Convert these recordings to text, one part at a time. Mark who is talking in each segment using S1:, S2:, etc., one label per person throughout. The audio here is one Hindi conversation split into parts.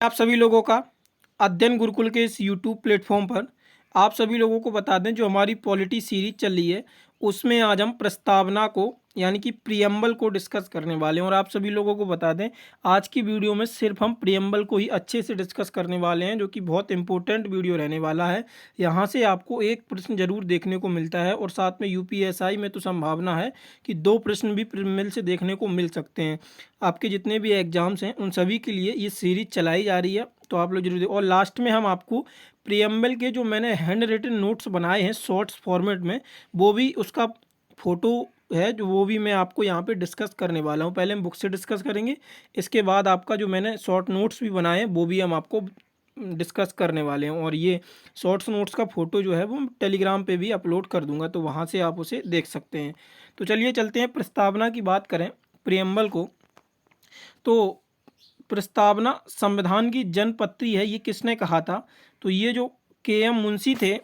S1: आप सभी लोगों का अध्ययन गुरुकुल के इस यूट्यूब प्लेटफॉर्म पर आप सभी लोगों को बता दें, जो हमारी पॉलिटी सीरीज चल रही है उसमें आज हम प्रस्तावना को यानी कि प्रियम्बल को डिस्कस करने वाले हैं। और आप सभी लोगों को बता दें, आज की वीडियो में सिर्फ हम प्रियम्बल को ही अच्छे से डिस्कस करने वाले हैं, जो कि बहुत इंपॉर्टेंट वीडियो रहने वाला है। यहाँ से आपको एक प्रश्न जरूर देखने को मिलता है और साथ में यूपीएसआई में तो संभावना है कि 2 प्रश्न भी प्रियम्बल से देखने को मिल सकते हैं। आपके जितने भी एग्जाम्स हैं उन सभी के लिए ये सीरीज चलाई जा रही है, तो आप लोग जरूर और लास्ट में हम आपको प्रियम्बल के जो मैंने हैंड रिटन नोट्स बनाए हैं शॉर्ट्स फॉर्मेट में, वो भी उसका फोटो है जो वो भी मैं आपको यहाँ पे डिस्कस करने वाला हूँ। पहले हम बुक से डिस्कस करेंगे, इसके बाद आपका जो मैंने शॉर्ट नोट्स भी बनाए हैं वो भी हम आपको डिस्कस करने वाले हैं। और ये शॉर्ट्स नोट्स का फ़ोटो जो है वो टेलीग्राम पे भी अपलोड कर दूंगा, तो वहाँ से आप उसे देख सकते हैं। तो चलिए चलते हैं, प्रस्तावना की बात करें प्रियम्बल को। तो प्रस्तावना संविधान की जनपत्री है, ये किसने कहा था? तो ये जो के एम मुंशी थे,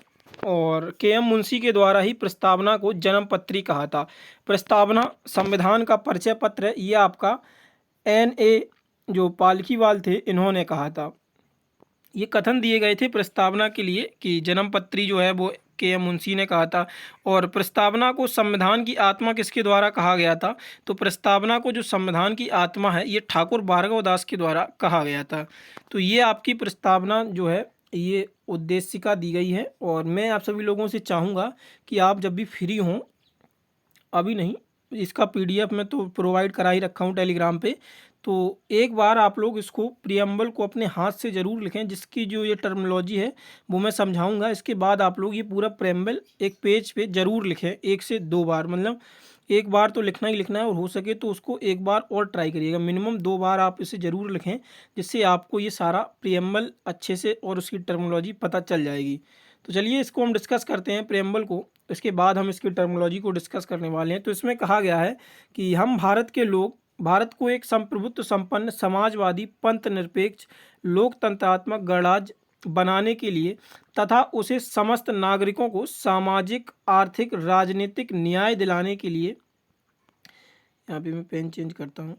S1: और के एम मुंशी के द्वारा ही प्रस्तावना को जन्मपत्री कहा था। प्रस्तावना संविधान का परिचय पत्र है, ये आपका एन ए जो पालखीवाल थे इन्होंने कहा था। ये कथन दिए गए थे प्रस्तावना के लिए कि जन्मपत्री जो है वो के एम मुंशी ने कहा था। और प्रस्तावना को संविधान की आत्मा किसके द्वारा कहा गया था? तो प्रस्तावना को जो संविधान की आत्मा है ये ठाकुर भार्गव दास के द्वारा कहा गया था। तो ये आपकी प्रस्तावना जो है ये उद्देशिका दी गई है। और मैं आप सभी लोगों से चाहूँगा कि आप जब भी फ्री हों, अभी नहीं, इसका पीडीएफ मैं तो प्रोवाइड करा ही रखा हूँ टेलीग्राम पे, तो एक बार आप लोग इसको प्रियम्बल को अपने हाथ से ज़रूर लिखें, जिसकी जो ये टर्मिनोलॉजी है वो मैं समझाऊंगा। इसके बाद आप लोग ये पूरा प्रियम्बल एक पेज पे ज़रूर लिखें, 1 से 2 बार, मतलब एक बार तो लिखना ही लिखना है, और हो सके तो उसको एक बार और ट्राई करिएगा, मिनिमम 2 बार आप इसे ज़रूर लिखें, जिससे आपको ये सारा प्रियम्बल अच्छे से और उसकी टर्मिनोलॉजी पता चल जाएगी। तो चलिए इसको हम डिस्कस करते हैं प्रियम्बल को, इसके बाद हम इसकी टर्मिनोलॉजी को डिस्कस करने वाले हैं। तो इसमें कहा गया है कि हम भारत के लोग भारत को एक संप्रभुत्व संपन्न समाजवादी पंथ निरपेक्ष लोकतंत्रात्मक गणराज्य बनाने के लिए तथा उसे समस्त नागरिकों को सामाजिक आर्थिक राजनीतिक न्याय दिलाने के लिए, यहाँ पे मैं पेन चेंज करता हूँ,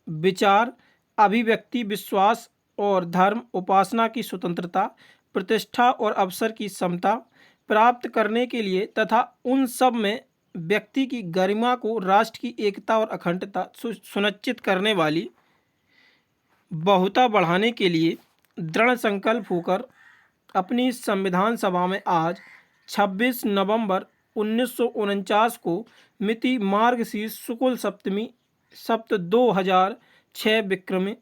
S1: विचार अभिव्यक्ति विश्वास और धर्म उपासना की स्वतंत्रता प्रतिष्ठा और अवसर की समता प्राप्त करने के लिए तथा उन सब में व्यक्ति की गरिमा को राष्ट्र की एकता और अखंडता सुनिश्चित करने वाली बहुता बढ़ाने के लिए दृढ़ संकल्प होकर अपनी संविधान सभा में आज 26 नवंबर 1949 को मिति मार्गशीर्ष शुक्ल सप्तमी सप्त 2006 विक्रमी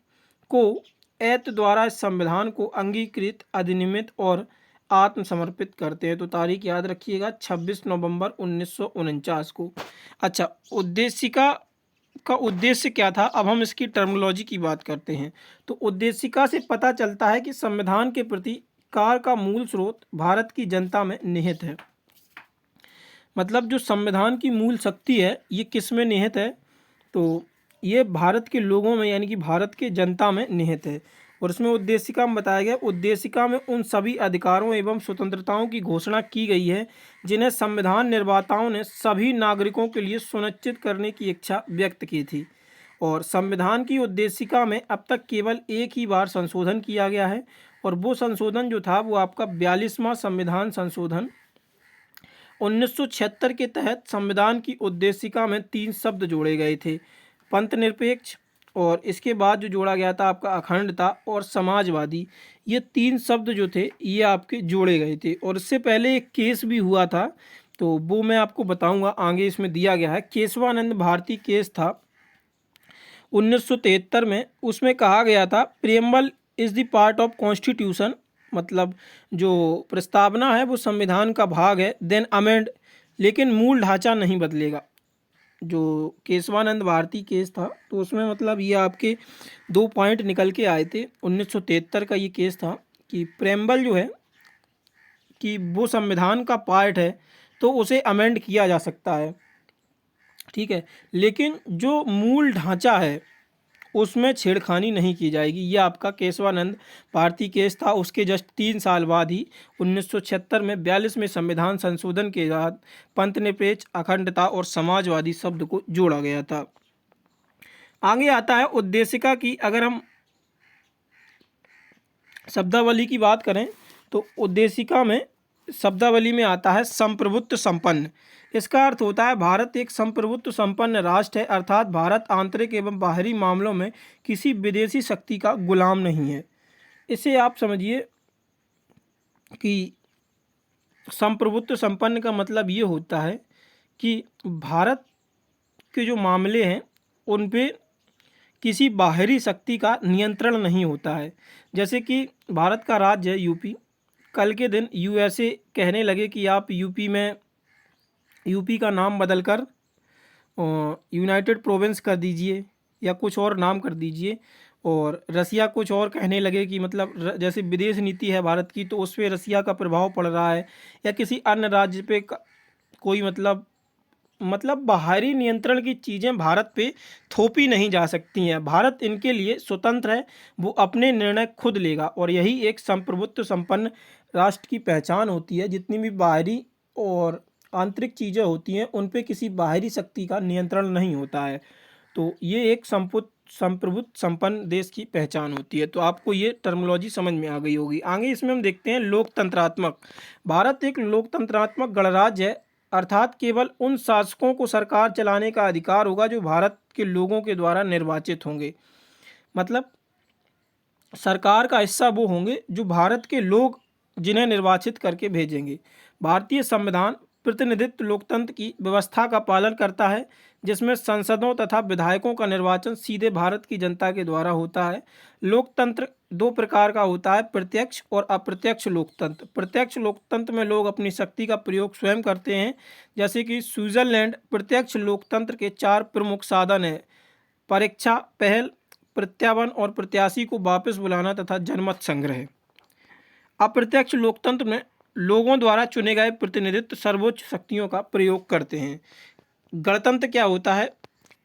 S1: को ऐत द्वारा इस संविधान को अंगीकृत अधिनियमित और आत्मसमर्पित करते हैं। तो तारीख याद रखिएगा, 26 नवंबर 1949 को। अच्छा, उद्देशिका का उद्देश्य क्या था? अब हम इसकी टर्मिनोलॉजी की बात करते हैं। तो उद्देशिका से पता चलता है कि संविधान के प्रति कार्य का मूल स्रोत भारत की जनता में निहित है। मतलब जो संविधान की मूल शक्ति है ये किस में निहित है? तो ये भारत के लोगों में यानी कि भारत के जनता में निहित है। और इसमें उद्देशिका में बताया गया, उद्देशिका में उन सभी अधिकारों एवं स्वतंत्रताओं की घोषणा की गई है जिन्हें संविधान निर्माताओं ने सभी नागरिकों के लिए सुनिश्चित करने की इच्छा व्यक्त की थी। और संविधान की उद्देशिका में अब तक केवल एक ही बार संशोधन किया गया है, और वो संशोधन जो था वो आपका 42वां संविधान संशोधन 1976 के तहत संविधान की उद्देशिका में 3 शब्द जोड़े गए थे, पंथ निरपेक्ष, और इसके बाद जो जोड़ा गया था आपका अखंडता और समाजवादी। ये 3 शब्द जो थे ये आपके जोड़े गए थे। और इससे पहले एक केस भी हुआ था, तो वो मैं आपको बताऊंगा, आगे इसमें दिया गया है। केशवानंद भारती केस था 1973 में, उसमें कहा गया था preamble is the part of constitution, मतलब जो प्रस्तावना है वो संविधान का भाग है, देन अमेंड, लेकिन मूल ढांचा नहीं बदलेगा। जो केशवानंद भारती केस था तो उसमें मतलब ये आपके 2 पॉइंट निकल के आए थे। 1973 का ये केस था कि प्रेम्बल जो है कि वो संविधान का पार्ट है तो उसे अमेंड किया जा सकता है, ठीक है, लेकिन जो मूल ढांचा है उसमें छेड़खानी नहीं की जाएगी। ये आपका केशवानंद भारती केस था। उसके जस्ट 3 साल बाद ही 1976 में 42वें संविधान संशोधन के बाद पंथ निरपेक्ष अखंडता और समाजवादी शब्द को जोड़ा गया था। आगे आता है उद्देशिका की, अगर हम शब्दावली की बात करें तो उद्देशिका में शब्दावली में आता है संप्रभुत्व संपन्न। इसका अर्थ होता है भारत एक संप्रभुत्व संपन्न राष्ट्र है, अर्थात भारत आंतरिक एवं बाहरी मामलों में किसी विदेशी शक्ति का गुलाम नहीं है। इसे आप समझिए कि संप्रभुत्व संपन्न का मतलब ये होता है कि भारत के जो मामले हैं उन पे किसी बाहरी शक्ति का नियंत्रण नहीं होता है। जैसे कि भारत का राज्य है यूपी, कल के दिन यूएसए कहने लगे कि आप यूपी का नाम बदलकर यूनाइटेड प्रोविंस कर दीजिए या कुछ और नाम कर दीजिए, और रसिया कुछ और कहने लगे कि मतलब जैसे विदेश नीति है भारत की तो उस पर रसिया का प्रभाव पड़ रहा है, या किसी अन्य राज्य पे कोई मतलब बाहरी नियंत्रण की चीज़ें भारत पे थोपी नहीं जा सकती हैं। भारत इनके लिए स्वतंत्र है, वो अपने निर्णय खुद लेगा, और यही एक संप्रभुत्व संपन्न राष्ट्र की पहचान होती है। जितनी भी बाहरी और आंतरिक चीज़ें होती हैं उन पे किसी बाहरी शक्ति का नियंत्रण नहीं होता है। तो ये एक संप्रभुत्व संपन्न देश की पहचान होती है। तो आपको ये टर्मिनोलॉजी समझ में आ गई होगी। आगे इसमें हम देखते हैं लोकतंत्रात्मक। भारत एक लोकतंत्रात्मक गणराज्य है, अर्थात केवल उन शासकों को सरकार चलाने का अधिकार होगा जो भारत के लोगों के द्वारा निर्वाचित होंगे। मतलब सरकार का हिस्सा वो होंगे जो भारत के लोग जिन्हें निर्वाचित करके भेजेंगे। भारतीय संविधान प्रतिनिधित्व लोकतंत्र की व्यवस्था का पालन करता है, जिसमें सांसदों तथा विधायकों का निर्वाचन सीधे भारत की जनता के द्वारा होता है। लोकतंत्र दो प्रकार का होता है, प्रत्यक्ष और अप्रत्यक्ष लोकतंत्र। प्रत्यक्ष लोकतंत्र में लोग अपनी शक्ति का प्रयोग स्वयं करते हैं, जैसे कि स्विट्जरलैंड। प्रत्यक्ष लोकतंत्र के 4 प्रमुख साधन हैं: परीक्षा, पहल, प्रत्यावन और प्रत्याशी को वापस बुलाना तथा जनमत संग्रह। अप्रत्यक्ष लोकतंत्र में लोगों द्वारा चुने गए प्रतिनिधित्व सर्वोच्च शक्तियों का प्रयोग करते हैं। गणतंत्र क्या होता है?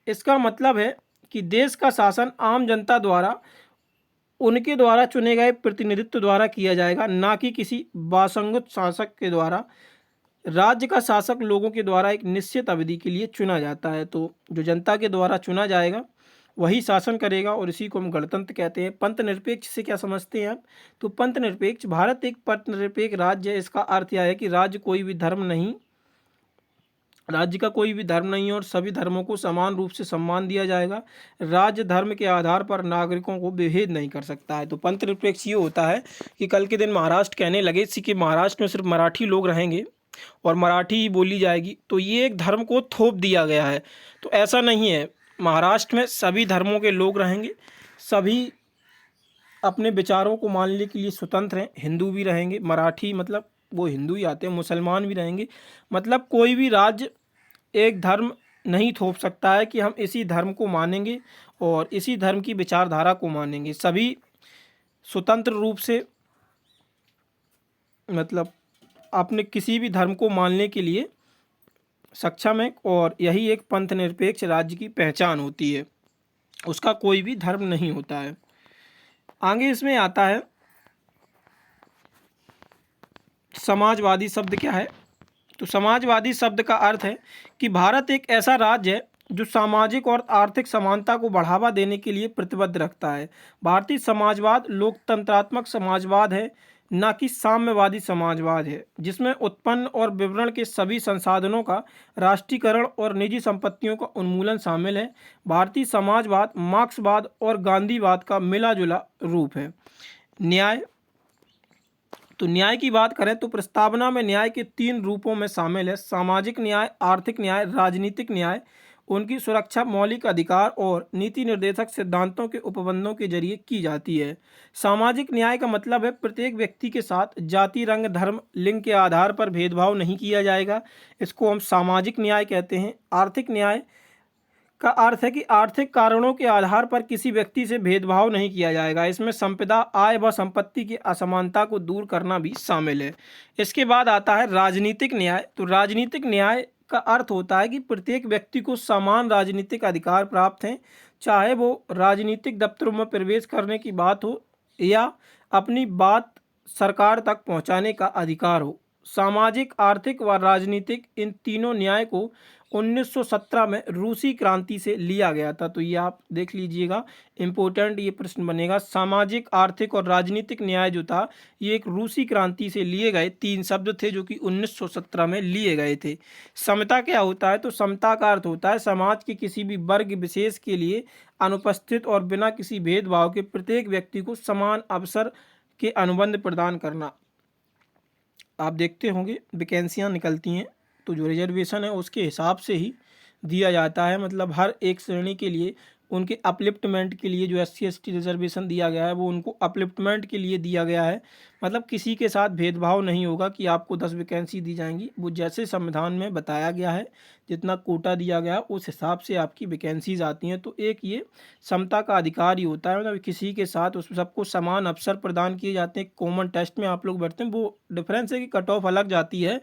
S1: इसका मतलब है कि देश का शासन आम जनता द्वारा उनके द्वारा चुने गए प्रतिनिधित्व द्वारा किया जाएगा, ना कि किसी बासंगत शासक के द्वारा। राज्य का शासक लोगों के द्वारा एक निश्चित अवधि के लिए चुना जाता है, तो जो जनता के द्वारा चुना जाएगा वही शासन करेगा, और इसी को हम गणतंत्र कहते हैं। पंथ निरपेक्ष से क्या समझते हैं आप? तो पंथ निरपेक्ष, भारत एक पंथ निरपेक्ष राज्य है। इसका अर्थ यह है कि राज्य का कोई भी धर्म नहीं और सभी धर्मों को समान रूप से सम्मान दिया जाएगा। राज्य धर्म के आधार पर नागरिकों को विभेद नहीं कर सकता है। तो पंथ निरपेक्ष ये होता है कि कल के दिन महाराष्ट्र कहने लगे कि महाराष्ट्र में सिर्फ मराठी लोग रहेंगे और मराठी ही बोली जाएगी, तो ये एक धर्म को थोप दिया गया है। तो ऐसा नहीं है, महाराष्ट्र में सभी धर्मों के लोग रहेंगे, सभी अपने विचारों को मानने के लिए स्वतंत्र हैं। हिंदू भी रहेंगे, मराठी मतलब वो हिंदू ही आते हैं, मुसलमान भी रहेंगे। मतलब कोई भी राज्य एक धर्म नहीं थोप सकता है कि हम इसी धर्म को मानेंगे और इसी धर्म की विचारधारा को मानेंगे। सभी स्वतंत्र रूप से मतलब अपने किसी भी धर्म को मानने के लिए सक्षम है, और यही एक पंथ निरपेक्ष राज्य की पहचान होती है। उसका कोई भी धर्म नहीं होता है। आगे इसमें आता है समाजवादी शब्द क्या है? तो समाजवादी शब्द का अर्थ है कि भारत एक ऐसा राज्य है जो सामाजिक और आर्थिक समानता को बढ़ावा देने के लिए प्रतिबद्ध रखता है। भारतीय समाजवाद लोकतंत्रात्मक समाजवाद है, न कि साम्यवादी समाजवाद है, जिसमें उत्पन्न और विवरण के सभी संसाधनों का राष्ट्रीयकरण और निजी संपत्तियों का उन्मूलन शामिल है। भारतीय समाजवाद मार्क्सवाद और गांधीवाद का मिला जुला रूप है। न्याय, तो न्याय की बात करें तो प्रस्तावना में न्याय के 3 रूपों में शामिल है: सामाजिक न्याय, आर्थिक न्याय, राजनीतिक न्याय। उनकी सुरक्षा मौलिक अधिकार और नीति निर्देशक सिद्धांतों के उपबंधों के जरिए की जाती है। सामाजिक न्याय का मतलब है प्रत्येक व्यक्ति के साथ जाति, रंग, धर्म, लिंग के आधार पर भेदभाव नहीं किया जाएगा। इसको हम सामाजिक न्याय कहते हैं। आर्थिक न्याय का अर्थ है कि आर्थिक कारणों के आधार पर किसी व्यक्ति से भेदभाव नहीं किया जाएगा। इसमें संपदा, आय व संपत्ति की असमानता को दूर करना भी शामिल है। इसके बाद आता है राजनीतिक न्याय। तो राजनीतिक न्याय का अर्थ होता है कि प्रत्येक व्यक्ति को समान राजनीतिक अधिकार प्राप्त हैं, चाहे वो राजनीतिक दफ्तरों में प्रवेश करने की बात हो या अपनी बात सरकार तक पहुंचाने का अधिकार हो। सामाजिक, आर्थिक व राजनीतिक इन तीनों न्याय को 1917 में रूसी क्रांति से लिया गया था। तो ये आप देख लीजिएगा, इम्पोर्टेंट ये प्रश्न बनेगा। सामाजिक, आर्थिक और राजनीतिक न्याय जो था ये एक रूसी क्रांति से लिए गए 3 शब्द थे जो कि 1917 में लिए गए थे। समता क्या होता है? तो समता का अर्थ होता है समाज के किसी भी वर्ग विशेष के लिए अनुपस्थित और बिना किसी भेदभाव के प्रत्येक व्यक्ति को समान अवसर के अनुबंध प्रदान करना। आप देखते होंगे वैकेंसियाँ निकलती हैं तो जो रिजर्वेशन है उसके हिसाब से ही दिया जाता है, मतलब हर एक श्रेणी के लिए उनके अपलिफ्टमेंट के लिए जो SC ST रिजर्वेशन दिया गया है वो उनको अपलिफ्टमेंट के लिए दिया गया है। मतलब किसी के साथ भेदभाव नहीं होगा कि आपको 10 वैकेंसी दी जाएंगी, वो जैसे संविधान में बताया गया है जितना कोटा दिया गया उस हिसाब से आपकी वैकेंसीज आती हैं। तो एक ये समता का अधिकार ही होता है, मतलब किसी के साथ उस सबको समान अवसर प्रदान किए जाते हैं। कॉमन टेस्ट में आप लोग बैठते हैं, वो डिफरेंस है कि कट ऑफ अलग जाती है,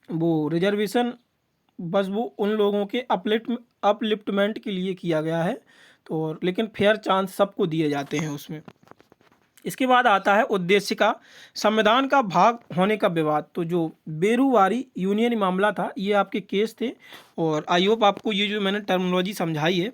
S1: वो रिजर्वेशन बस वो उन लोगों के अपलिफ्टमेंट के लिए किया गया है। तो लेकिन फेयर चांस सबको दिए जाते हैं उसमें। इसके बाद आता है उद्देश्य का संविधान का भाग होने का विवाद। तो जो बेरुवारी यूनियन मामला था ये आपके केस थे, और आई होप आपको ये जो मैंने टर्मिनोलॉजी समझाई है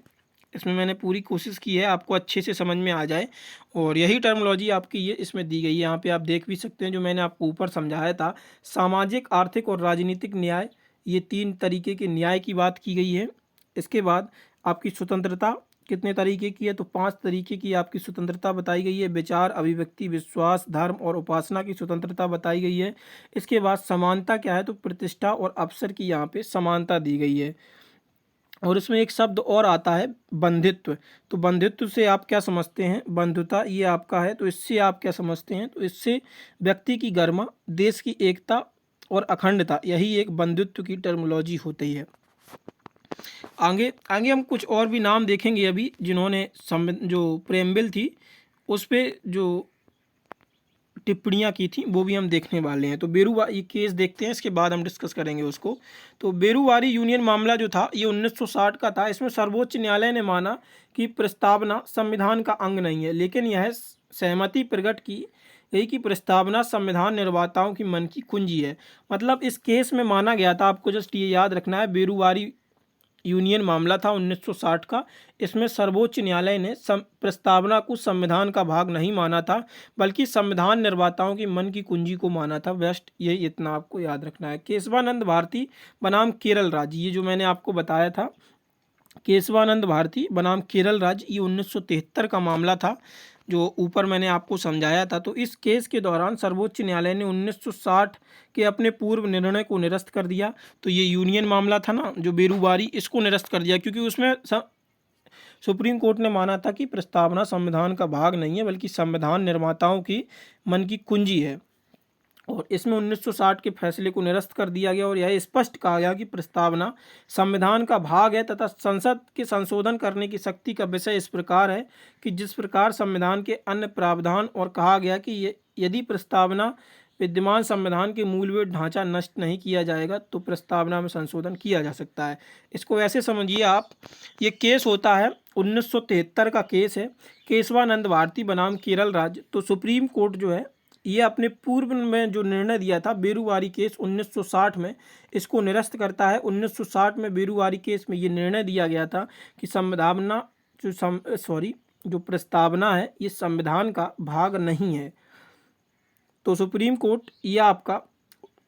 S1: इसमें मैंने पूरी कोशिश की है आपको अच्छे से समझ में आ जाए, और यही टर्मिनोलॉजी आपकी ये इसमें दी गई है। यहाँ पे आप देख भी सकते हैं जो मैंने आपको ऊपर समझाया था, सामाजिक, आर्थिक और राजनीतिक न्याय, ये 3 तरीके के न्याय की बात की गई है। इसके बाद आपकी स्वतंत्रता कितने तरीके की है? तो 5 तरीके की आपकी स्वतंत्रता बताई गई है। विचार, अभिव्यक्ति, विश्वास, धर्म और उपासना की स्वतंत्रता बताई गई है। इसके बाद समानता क्या है? तो प्रतिष्ठा और अवसर की यहाँ पे समानता दी गई है। और इसमें एक शब्द और आता है बंधित्व। तो बंधित्व से आप क्या समझते हैं? बंधुता ये आपका है, तो इससे आप क्या समझते हैं? तो इससे व्यक्ति की गरिमा, देश की एकता और अखंडता, यही एक बंधुत्व की टर्मिनोलॉजी होती है। आगे आगे हम कुछ और भी नाम देखेंगे अभी जिन्होंने जो प्रेमबिल थी उस पे जो टिप्पणियाँ की थी वो भी हम देखने वाले हैं। तो बेरुवारी केस देखते हैं, इसके बाद हम डिस्कस करेंगे उसको। तो बेरुवारी यूनियन मामला जो था ये 1960 का था। इसमें सर्वोच्च न्यायालय ने माना कि प्रस्तावना संविधान का अंग नहीं है, लेकिन यह सहमति प्रकट की गई कि प्रस्तावना संविधान निर्माताओं की मन की कुंजी है। मतलब इस केस में माना गया था, आपको जस्ट ये याद रखना है, बेरुवारी यूनियन मामला था 1960 का। इसमें सर्वोच्च न्यायालय ने प्रस्तावना को संविधान का भाग नहीं माना था, बल्कि संविधान निर्माताओं की मन की कुंजी को माना था। बेस्ट यही इतना आपको याद रखना है। केशवानंद भारती बनाम केरल राज्य, ये जो मैंने आपको बताया था, केशवानंद भारती बनाम केरल राज्य, ये 1973 का मामला था जो ऊपर मैंने आपको समझाया था। तो इस केस के दौरान सर्वोच्च न्यायालय ने 1960 के अपने पूर्व निर्णय को निरस्त कर दिया। तो ये यूनियन मामला था ना जो बेरुवारी, इसको निरस्त कर दिया, क्योंकि उसमें सुप्रीम कोर्ट ने माना था कि प्रस्तावना संविधान का भाग नहीं है बल्कि संविधान निर्माताओं की मन की कुंजी है। और इसमें 1960 के फैसले को निरस्त कर दिया गया और यह स्पष्ट कहा गया कि प्रस्तावना संविधान का भाग है तथा संसद के संशोधन करने की शक्ति का विषय इस प्रकार है कि जिस प्रकार संविधान के अन्य प्रावधान, और कहा गया कि यदि प्रस्तावना विद्यमान संविधान के मूलभूत ढांचा नष्ट नहीं किया जाएगा तो प्रस्तावना में संशोधन किया जा सकता है। इसको ऐसे समझिए आप, ये केस होता है 1973 का केस है, केशवानंद भारती बनाम केरल राज्य। तो सुप्रीम कोर्ट जो है ये अपने पूर्व में जो निर्णय दिया था बेरुवारी केस 1960 में, इसको निरस्त करता है। 1960 में बेरुवारी केस में ये निर्णय दिया गया था कि संविधान जो प्रस्तावना है ये संविधान का भाग नहीं है। तो सुप्रीम कोर्ट ये आपका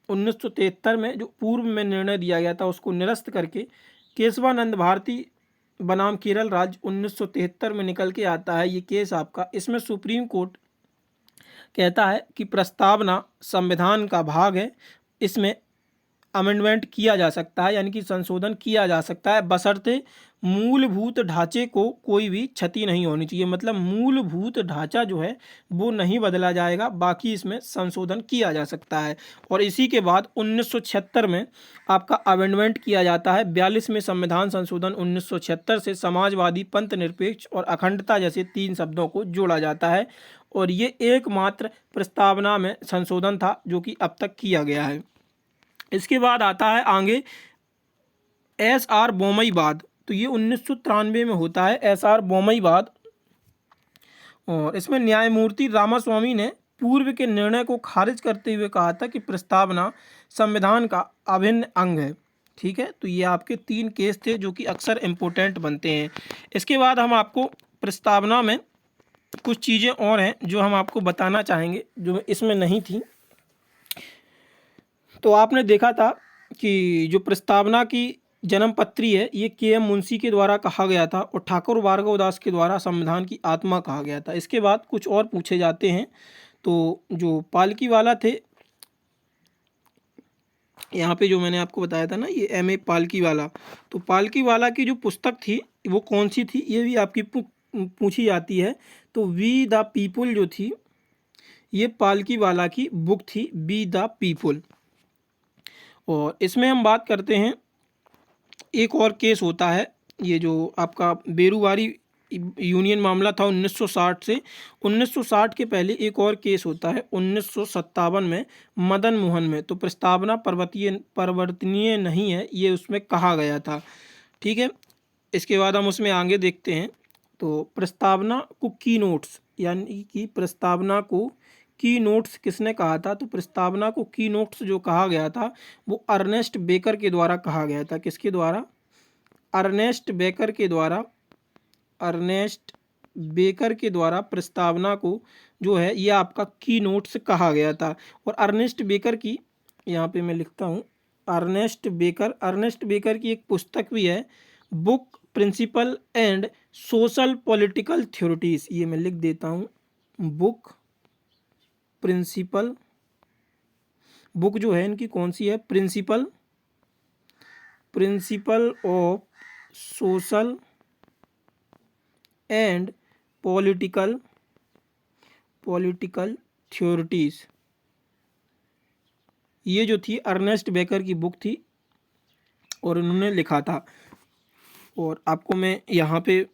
S1: 1973 में जो पूर्व में निर्णय दिया गया था उसको निरस्त करके केशवानंद भारती बनाम केरल राज्य 1973 में निकल के आता है ये केस आपका। इसमें सुप्रीम कोर्ट कहता है कि प्रस्तावना संविधान का भाग है, इसमें अमेंडमेंट किया जा सकता है यानी कि संशोधन किया जा सकता है, बशर्ते मूलभूत ढांचे को कोई भी क्षति नहीं होनी चाहिए। मतलब मूलभूत ढांचा जो है वो नहीं बदला जाएगा, बाकी इसमें संशोधन किया जा सकता है। और इसी के बाद 1976 में आपका अमेंडमेंट किया जाता है। 42 में संविधान संशोधन 1976 से समाजवादी, पंथ निरपेक्ष और अखंडता जैसे 3 शब्दों को जोड़ा जाता है, और ये एकमात्र प्रस्तावना में संशोधन था जो कि अब तक किया गया है। इसके बाद आता है आगे SR बोमईवाद। तो ये 1993 में होता है SR बोमईवाद, और इसमें न्यायमूर्ति रामास्वामी ने पूर्व के निर्णय को खारिज करते हुए कहा था कि प्रस्तावना संविधान का अभिन्न अंग है। ठीक है, तो ये आपके 3 केस थे जो कि अक्सर इम्पोर्टेंट बनते हैं। इसके बाद हम आपको प्रस्तावना में कुछ चीज़ें और हैं जो हम आपको बताना चाहेंगे जो इसमें नहीं थी। तो आपने देखा था कि जो प्रस्तावना की जन्म पत्री है ये के.एम. मुंशी के द्वारा कहा गया था और ठाकुर भार्गवदास के द्वारा संविधान की आत्मा कहा गया था। इसके बाद कुछ और पूछे जाते हैं। तो जो पालकी वाला थे, यहाँ पे जो मैंने आपको बताया था ना ये एम.ए. पालकी वाला, तो पालकी वाला की जो पुस्तक थी वो कौन सी थी ये भी आपकी पूछी जाती है। तो वी द पीपुल जो थी ये पालकी वाला की बुक थी, वी द पीपुल। और इसमें हम बात करते हैं, एक और केस होता है, ये जो आपका बेरूवारी यूनियन मामला था 1960 से। 1960 के पहले एक और केस होता है 1957 में मदन मोहन में। तो प्रस्तावना परिवर्तनीय नहीं है ये उसमें कहा गया था। ठीक है, इसके बाद हम उसमें आगे देखते हैं। तो प्रस्तावना को की नोट्स, यानी कि प्रस्तावना को की नोट्स किसने कहा था? तो प्रस्तावना को की नोट्स जो कहा गया था वो अर्नेस्ट बेकर के द्वारा कहा गया था। किसके द्वारा? अर्नेस्ट बेकर के द्वारा। अर्नेस्ट बेकर के द्वारा प्रस्तावना को जो है ये आपका की नोट्स कहा गया था। और अर्नेस्ट बेकर की, यहाँ पे मैं लिखता हूँ, अर्नेस्ट बेकर की एक पुस्तक भी है, book principle and social political theories. ये मैं लिख देता हूँ, बुक प्रिंसिपल, बुक जो है इनकी कौन सी है? Principle of social and political theories. ये जो थी अर्नेस्ट बेकर की बुक थी और उन्होंने लिखा था। और आपको मैं यहाँ पे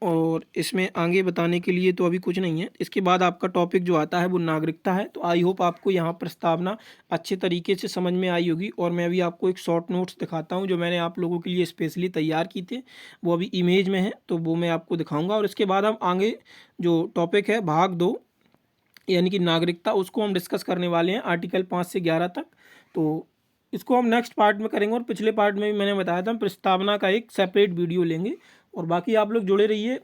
S1: और इसमें आगे बताने के लिए तो अभी कुछ नहीं है। इसके बाद आपका टॉपिक जो आता है वो नागरिकता है। तो आई होप आपको यहाँ प्रस्तावना अच्छे तरीके से समझ में आई होगी। और मैं अभी आपको एक शॉर्ट नोट्स दिखाता हूँ जो मैंने आप लोगों के लिए स्पेशली तैयार की थे, वो अभी इमेज में है तो वो मैं आपको दिखाऊँगा। और इसके बाद हम आगे जो टॉपिक है भाग 2 यानी कि नागरिकता, उसको हम डिस्कस करने वाले हैं आर्टिकल 5 से 11 तक। तो इसको हम नेक्स्ट पार्ट में करेंगे। और पिछले पार्ट में भी मैंने बताया था हम प्रस्तावना का एक सेपरेट वीडियो लेंगे। और बाकी आप लोग जुड़े रहिए।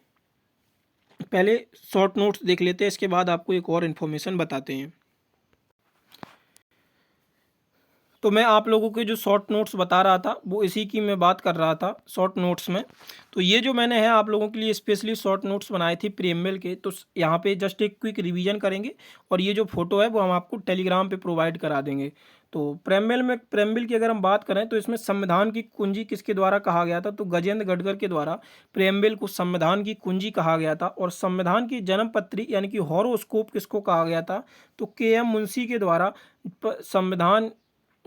S1: पहले शॉर्ट नोट्स देख लेते हैं, इसके बाद आपको एक और इन्फॉर्मेशन बताते हैं। तो मैं आप लोगों के जो शॉर्ट नोट्स बता रहा था वो इसी की मैं बात कर रहा था शॉर्ट नोट्स में। तो ये जो मैंने है आप लोगों के लिए स्पेशली शॉर्ट नोट्स बनाए थे प्रीएम्बल के, तो यहाँ पे जस्ट एक क्विक रिवीजन करेंगे। और ये जो फोटो है वो हम आपको टेलीग्राम पे प्रोवाइड करा देंगे। तो प्रेम्बल की अगर हम बात करें तो इसमें संविधान की कुंजी किसके द्वारा कहा गया था? तो गजेंद्र गडकर के द्वारा प्रेम्बल को संविधान की कुंजी कहा गया था। और संविधान की जन्म पत्री यानी कि हॉरोस्कोप किसको कहा गया था? तो के.एम. मुंशी के द्वारा संविधान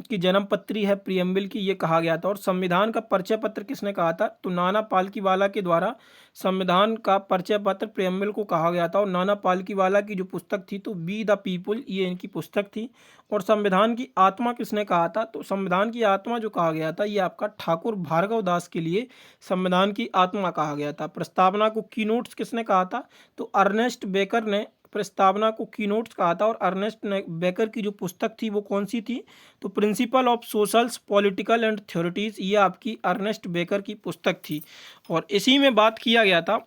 S1: की जन्म पत्री है प्रियम्बल की, ये कहा गया था। और संविधान का परिचय पत्र किसने कहा था? तो नाना पालकीवाला के द्वारा संविधान का परिचय पत्र प्रियम्बल को कहा गया था। और नाना पालकीवाला की जो पुस्तक थी तो बी द पीपुल, ये इनकी पुस्तक थी। और संविधान की आत्मा किसने कहा था? तो संविधान की आत्मा जो कहा गया था ये आपका ठाकुर भार्गवदास के लिए संविधान की आत्मा कहा गया था। प्रस्तावना को कीनोट्स किसने कहा था? तो अर्नेस्ट बेकर ने प्रस्तावना को कीनोट्स कहा था। और अर्नेस्ट बेकर की जो पुस्तक थी वो कौन सी थी? तो principle of socials political and theories, ये आपकी अर्नेस्ट बेकर की पुस्तक थी। और इसी में बात किया गया था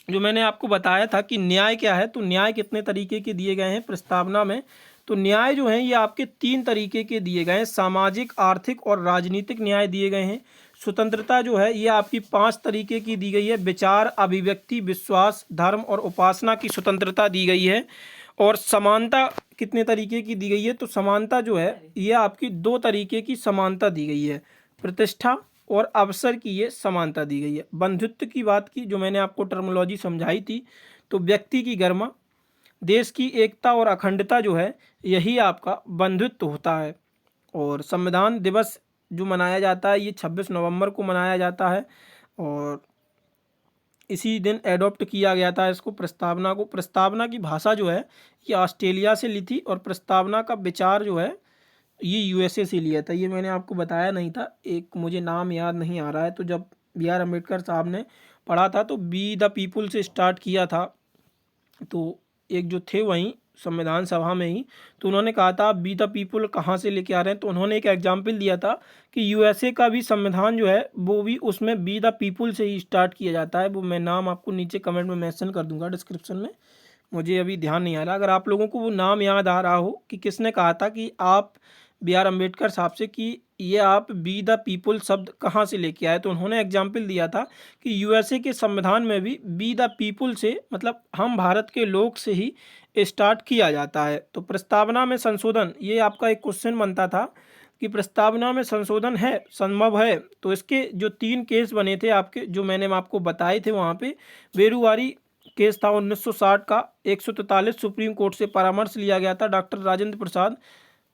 S1: जो मैंने आपको बताया था कि न्याय क्या है। तो न्याय कितने तरीके के दिए गए हैं प्रस्तावना में? तो न्याय जो है ये आपके 3 तरीके के दिए गए हैं, सामाजिक, आर्थिक और राजनीतिक न्याय दिए गए हैं। स्वतंत्रता जो है ये आपकी 5 तरीके की दी गई है, विचार, अभिव्यक्ति, विश्वास, धर्म और उपासना की स्वतंत्रता दी गई है। और समानता कितने तरीके की दी गई है? तो समानता जो है ये आपकी 2 तरीके की समानता दी गई है, प्रतिष्ठा और अवसर की ये समानता दी गई है। बंधुत्व की बात की जो मैंने आपको टर्मिनोलॉजी समझाई थी, तो व्यक्ति की गरिमा, देश की एकता और अखंडता जो है यही आपका बंधुत्व होता है। और संविधान दिवस जो मनाया जाता है ये 26 नवंबर को मनाया जाता है। और इसी दिन एडॉप्ट किया गया था इसको, प्रस्तावना को। प्रस्तावना की भाषा जो है ये ऑस्ट्रेलिया से ली थी। और प्रस्तावना का विचार जो है ये यूएसए से लिया था। ये मैंने आपको बताया नहीं था, एक मुझे नाम याद नहीं आ रहा है। तो जब B.R. अम्बेडकर साहब ने पढ़ा था तो बी द पीपुल से स्टार्ट किया था। तो एक जो थे वहीं संविधान सभा में ही, तो उन्होंने कहा था आप बी द पीपुल कहाँ से लेके आ रहे हैं। तो उन्होंने एक एग्जाम्पल दिया था कि यूएसए का भी संविधान जो है वो भी उसमें बी द पीपुल से ही स्टार्ट किया जाता है। वो मैं नाम आपको नीचे कमेंट में मेंशन कर दूंगा डिस्क्रिप्शन में, मुझे अभी ध्यान नहीं आ रहा। अगर आप लोगों को वो नाम याद आ रहा हो कि किसने कहा था कि आप बी आर अम्बेडकर साहब से कि ये आप बी द पीपुल शब्द कहाँ से लेके आए, तो उन्होंने एग्जाम्पल दिया था कि यूएसए के संविधान में भी बी द पीपुल से मतलब हम भारत के लोग से ही स्टार्ट किया जाता है। तो प्रस्तावना में संशोधन, ये आपका एक क्वेश्चन बनता था कि प्रस्तावना में संशोधन है संभव है। तो इसके जो 3 केस बने थे आपके, जो मैंने आपको बताए थे वहाँ पे, बेरुवारी केस था 1960 का, 143 सुप्रीम कोर्ट से परामर्श लिया गया था डॉक्टर राजेंद्र प्रसाद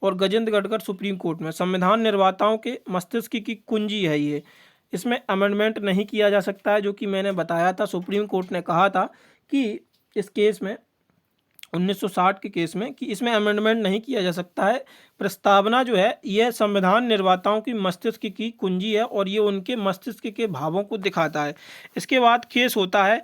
S1: और गजेंद्र गढ़कर सुप्रीम कोर्ट में। संविधान निर्माताओं के मस्तिष्क की कुंजी है ये, इसमें अमेंडमेंट नहीं किया जा सकता है, जो कि मैंने बताया था। सुप्रीम कोर्ट ने कहा था कि इस केस में 1960 के केस में कि इसमें अमेंडमेंट नहीं किया जा सकता है। प्रस्तावना जो है यह संविधान निर्माताओं की मस्तिष्क की कुंजी है और ये उनके मस्तिष्क के भावों को दिखाता है। इसके बाद केस होता है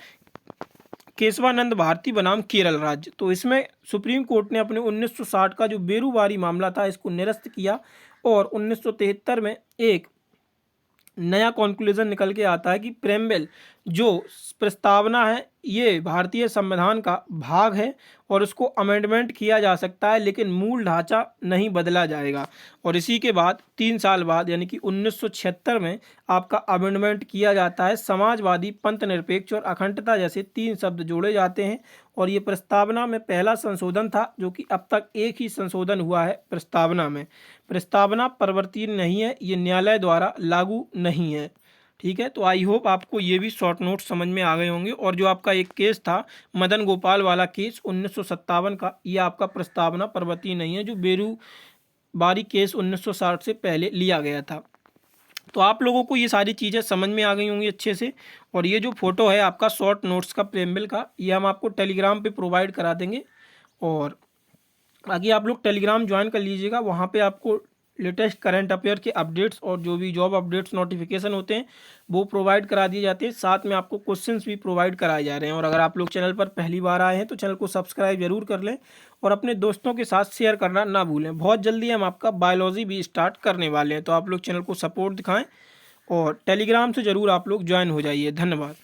S1: केशवानंद भारती बनाम केरल राज्य। तो इसमें सुप्रीम कोर्ट ने अपने 1960 का जो बेरुवारी मामला था इसको निरस्त किया और 1973 में एक नया कॉन्क्लूजन निकल के आता है कि प्रेम्बल जो प्रस्तावना है ये भारतीय संविधान का भाग है और उसको अमेंडमेंट किया जा सकता है, लेकिन मूल ढांचा नहीं बदला जाएगा। और इसी के बाद 3 साल बाद यानी कि 1976 में आपका अमेंडमेंट किया जाता है। समाजवादी, पंथ निरपेक्ष और अखंडता जैसे 3 शब्द जोड़े जाते हैं और ये प्रस्तावना में पहला संशोधन था, जो कि अब तक एक ही संशोधन हुआ है प्रस्तावना में। प्रस्तावना परिवर्तनीय नहीं है, ये न्यायालय द्वारा लागू नहीं है। ठीक है, तो आई होप आपको ये भी शॉर्ट नोट समझ में आ गए होंगे। और जो आपका एक केस था मदन गोपाल वाला केस 1957 का, ये आपका प्रस्तावना परिवर्तनीय नहीं है, जो बेरुवारी केस 1960 से पहले लिया गया था। तो आप लोगों को ये सारी चीज़ें समझ में आ गई होंगी अच्छे से। और ये जो फोटो है आपका शॉर्ट नोट्स का प्रेम्बल का, ये हम आपको टेलीग्राम पे प्रोवाइड करा देंगे। और बाकी आप लोग टेलीग्राम ज्वाइन कर लीजिएगा, वहाँ पे आपको लेटेस्ट करंट अफेयर के अपडेट्स और जो भी जॉब अपडेट्स नोटिफिकेशन होते हैं वो प्रोवाइड करा दिए जाते हैं। साथ में आपको क्वेश्चंस भी प्रोवाइड कराए जा रहे हैं। और अगर आप लोग चैनल पर पहली बार आए हैं तो चैनल को सब्सक्राइब जरूर कर लें और अपने दोस्तों के साथ शेयर करना ना भूलें। बहुत जल्दी हम आपका बायोलॉजी भी स्टार्ट करने वाले हैं, तो आप लोग चैनल को सपोर्ट दिखाएँ और टेलीग्राम से ज़रूर आप लोग ज्वाइन हो जाइए। धन्यवाद।